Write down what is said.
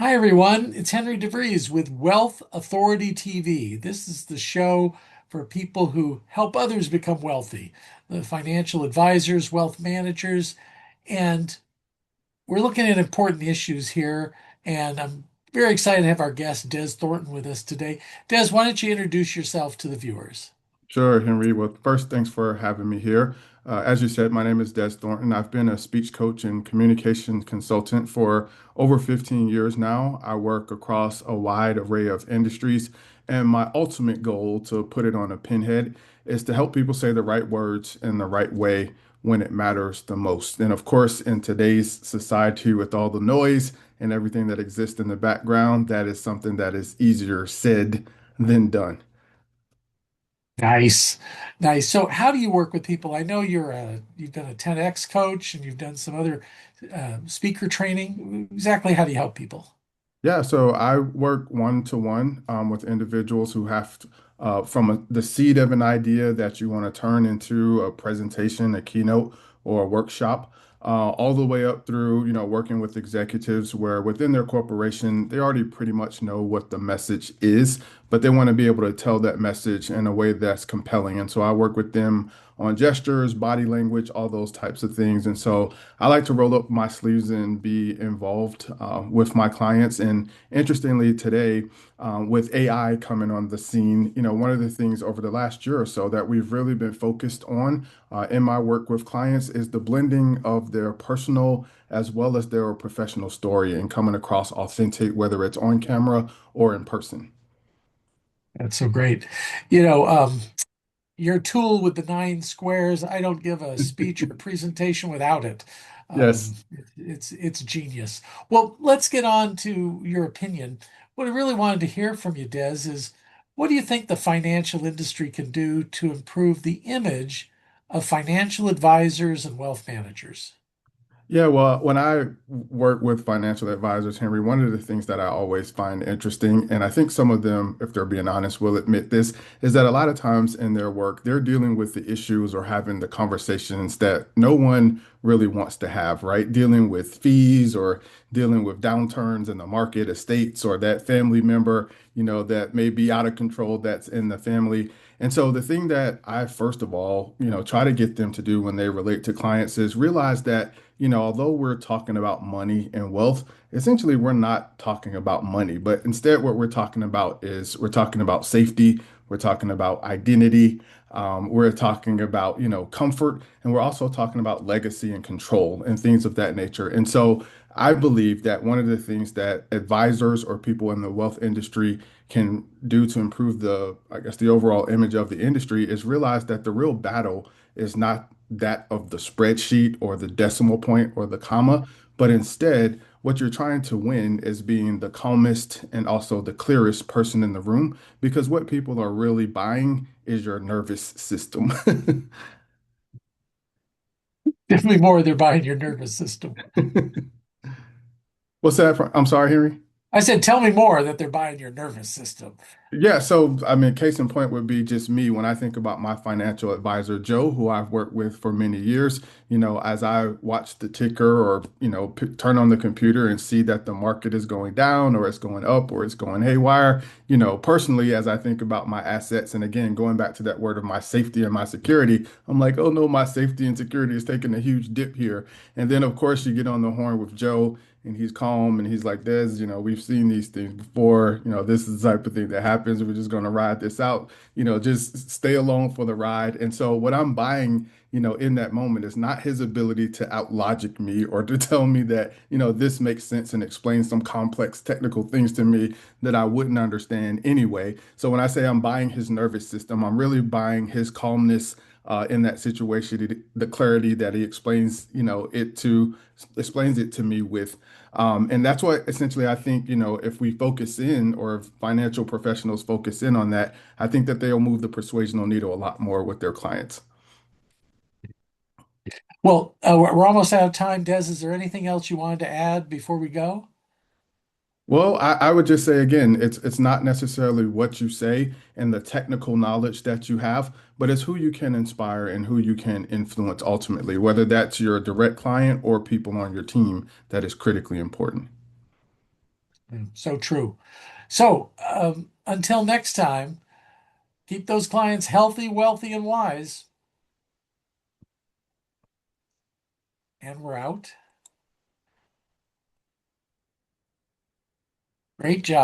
Hi, everyone. It's Henry DeVries with Wealth Authority TV. This is the show for people who help others become wealthy, the financial advisors, wealth managers, and we're looking at important issues here. And I'm very excited to have our guest, Dez Thornton, with us today. Des, why don't you introduce yourself to the viewers? Sure, Henry. Well, first, thanks for having me here. As you said, my name is Dez Thornton. I've been a speech coach and communication consultant for over 15 years now. I work across a wide array of industries, and my ultimate goal, to put it on a pinhead, is to help people say the right words in the right way when it matters the most. And of course, in today's society, with all the noise and everything that exists in the background, that is something that is easier said than done. Nice, nice. So, how do you work with people? I know you've been a TEDx coach and you've done some other speaker training. Exactly, how do you help people? Yeah, so I work one-to-one with individuals who have from the seed of an idea that you want to turn into a presentation, a keynote, or a workshop, all the way up through, working with executives where within their corporation, they already pretty much know what the message is, but they want to be able to tell that message in a way that's compelling. And so I work with them on gestures, body language, all those types of things. And so I like to roll up my sleeves and be involved with my clients. And interestingly, today, with AI coming on the scene, one of the things over the last year or so that we've really been focused on in my work with clients is the blending of their personal as well as their professional story and coming across authentic, whether it's on camera or in person. That's so great. You know, um, your tool with the nine squares, I don't give a speech or presentation without it. Yes. It's genius. Well, let's get on to your opinion. What I really wanted to hear from you, Des, is what do you think the financial industry can do to improve the image of financial advisors and wealth managers? Yeah, well, when I work with financial advisors, Henry, one of the things that I always find interesting, and I think some of them, if they're being honest, will admit this, is that a lot of times in their work, they're dealing with the issues or having the conversations that no one really wants to have, right? Dealing with fees or dealing with downturns in the market, estates, or that family member, that may be out of control that's in the family. And so the thing that I first of all, try to get them to do when they relate to clients is realize that although we're talking about money and wealth, essentially we're not talking about money, but instead what we're talking about is we're talking about safety, we're talking about identity, we're talking about, comfort, and we're also talking about legacy and control and things of that nature. And so I believe that one of the things that advisors or people in the wealth industry can do to improve I guess, the overall image of the industry is realize that the real battle is not that of the spreadsheet or the decimal point or the comma, but instead, what you're trying to win is being the calmest and also the clearest person in the room, because what people are really buying is your nervous system. Give me more, they're buying your nervous system. What's that? I'm sorry, Henry. I said, tell me more that they're buying your nervous system. Yeah, so I mean, case in point would be just me when I think about my financial advisor, Joe, who I've worked with for many years. As I watch the ticker or, turn on the computer and see that the market is going down or it's going up or it's going haywire, personally, as I think about my assets, and again, going back to that word of my safety and my security, I'm like, oh no, my safety and security is taking a huge dip here. And then, of course, you get on the horn with Joe and he's calm and he's like, Des, we've seen these things before. This is the type of thing that happens. We're just going to ride this out. Just stay along for the ride. And so what I'm buying, in that moment is not his ability to outlogic me or to tell me that, this makes sense and explain some complex technical things to me that I wouldn't understand anyway. So when I say I'm buying his nervous system, I'm really buying his calmness in that situation, the clarity that he explains, explains it to me with. And that's what essentially I think, if we focus in or if financial professionals focus in on that, I think that they'll move the persuasional needle a lot more with their clients. Well, we're almost out of time. Des, is there anything else you wanted to add before we go? Well, I would just say again, it's not necessarily what you say and the technical knowledge that you have, but it's who you can inspire and who you can influence ultimately, whether that's your direct client or people on your team that is critically important. So true. So until next time, keep those clients healthy, wealthy, and wise. And we're out. Great job.